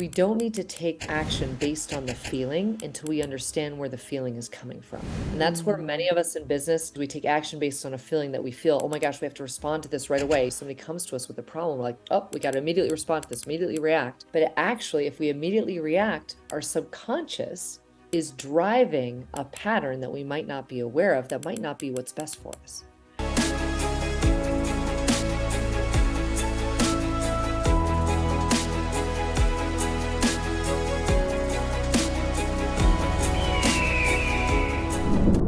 We don't need to take action based on the feeling until we understand where the feeling is coming from. And that's where many of us in business, we take action based on a feeling that we feel, oh my gosh, we have to respond to this right away. Somebody comes to us with a problem, we're like, oh, we got to immediately respond to this, immediately react. But actually, if we immediately react, our subconscious is driving a pattern that we might not be aware of, that might not be what's best for us.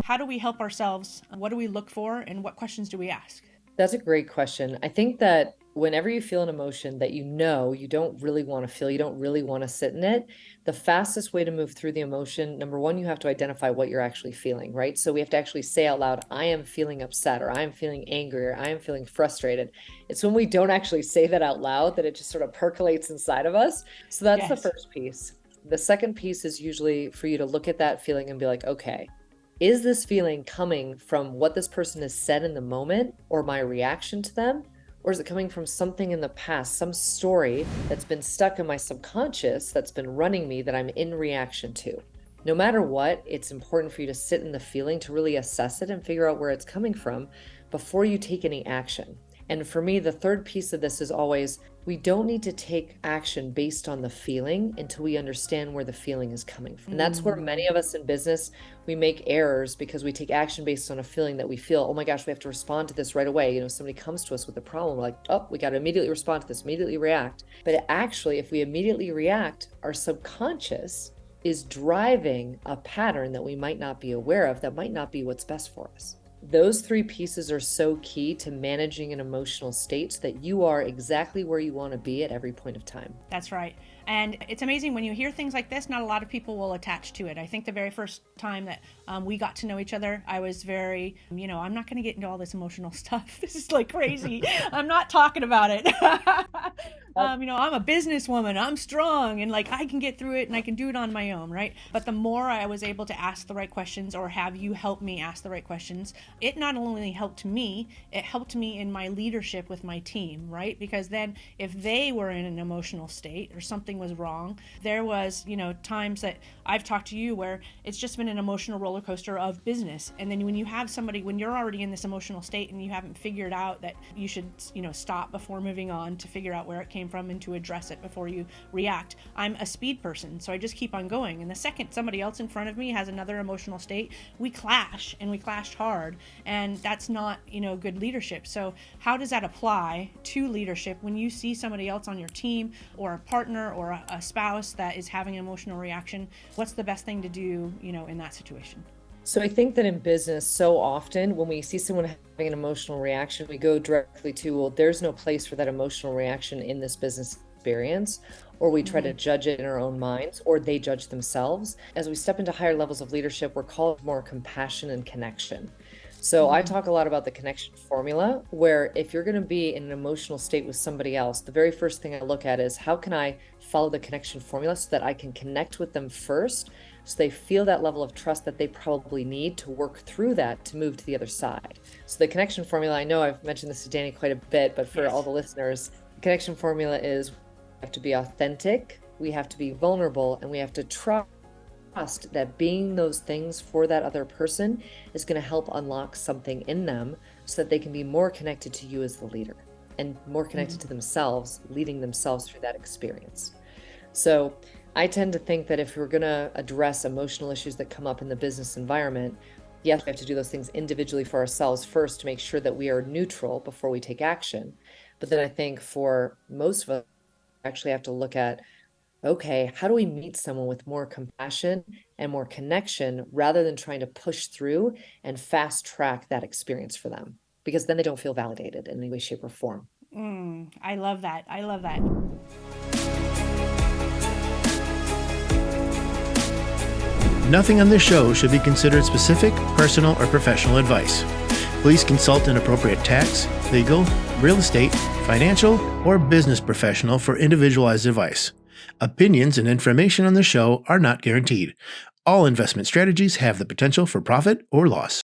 How do we help ourselves? What do we look for? And what questions do we ask? That's a great question. I think that whenever you feel an emotion that you know you don't really want to feel, you don't really want to sit in it, the fastest way to move through the emotion, number one, you have to identify what you're actually feeling, right? So we have to actually say out loud, I am feeling upset, or I am feeling angry, or I am feeling frustrated. It's when we don't actually say that out loud that it just sort of percolates inside of us. So that's the first piece. The second piece is usually for you to look at that feeling and be like, okay, is this feeling coming from what this person has said in the moment or my reaction to them? Or is it coming from something in the past, some story that's been stuck in my subconscious that's been running me that I'm in reaction to? No matter what, it's important for you to sit in the feeling to really assess it and figure out where it's coming from before you take any action. And for me, the third piece of this is always, we don't need to take action based on the feeling until we understand where the feeling is coming from. And that's where many of us in business, we make errors because we take action based on a feeling that we feel, oh my gosh, we have to respond to this right away. Somebody comes to us with a problem, we're like, oh, we got to immediately respond to this, immediately react. But actually, if we immediately react, our subconscious is driving a pattern that we might not be aware of, that might not be what's best for us. Those three pieces are so key to managing an emotional state so that you are exactly where you want to be at every point of time. That's right. And it's amazing when you hear things like this, not a lot of people will attach to it. I think the very first time that we got to know each other, I was very, I'm not going to get into all this emotional stuff. This is like crazy. I'm not talking about it. I'm a businesswoman, I'm strong, and I can get through it and I can do it on my own, right? But the more I was able to ask the right questions or have you help me ask the right questions, it not only helped me, it helped me in my leadership with my team, right? Because then if they were in an emotional state or something was wrong, there was, times that I've talked to you where it's just been an emotional roller coaster of business. And then when you have somebody, when you're already in this emotional state and you haven't figured out that you should, stop before moving on to figure out where it came from and to address it before you react. I'm a speed person, so I just keep on going. And the second somebody else in front of me has another emotional state, we clash, and we clashed hard. And that's not, good leadership. So how does that apply to leadership when you see somebody else on your team or a partner or a spouse that is having an emotional reaction? What's the best thing to do, in that situation? So I think that in business, so often when we see someone having an emotional reaction, we go directly to, well, there's no place for that emotional reaction in this business experience, or we try to judge it in our own minds, or they judge themselves. As we step into higher levels of leadership, we're called more compassion and connection. So I talk a lot about the connection formula, where if you're going to be in an emotional state with somebody else, the very first thing I look at is how can I follow the connection formula so that I can connect with them first, so they feel that level of trust that they probably need to work through that to move to the other side. So the connection formula, I know I've mentioned this to Danny quite a bit, but for all the listeners, the connection formula is we have to be authentic, we have to be vulnerable, and we have to trust that being those things for that other person is going to help unlock something in them so that they can be more connected to you as the leader and more connected to themselves, leading themselves through that experience. So I tend to think that if we're going to address emotional issues that come up in the business environment, yes, we have to do those things individually for ourselves first to make sure that we are neutral before we take action. But then I think for most of us, we actually have to look at, okay, how do we meet someone with more compassion and more connection rather than trying to push through and fast track that experience for them? Because then they don't feel validated in any way, shape, or form. I love that. I love that. Nothing on this show should be considered specific, personal, or professional advice. Please consult an appropriate tax, legal, real estate, financial, or business professional for individualized advice. Opinions and information on the show are not guaranteed. All investment strategies have the potential for profit or loss.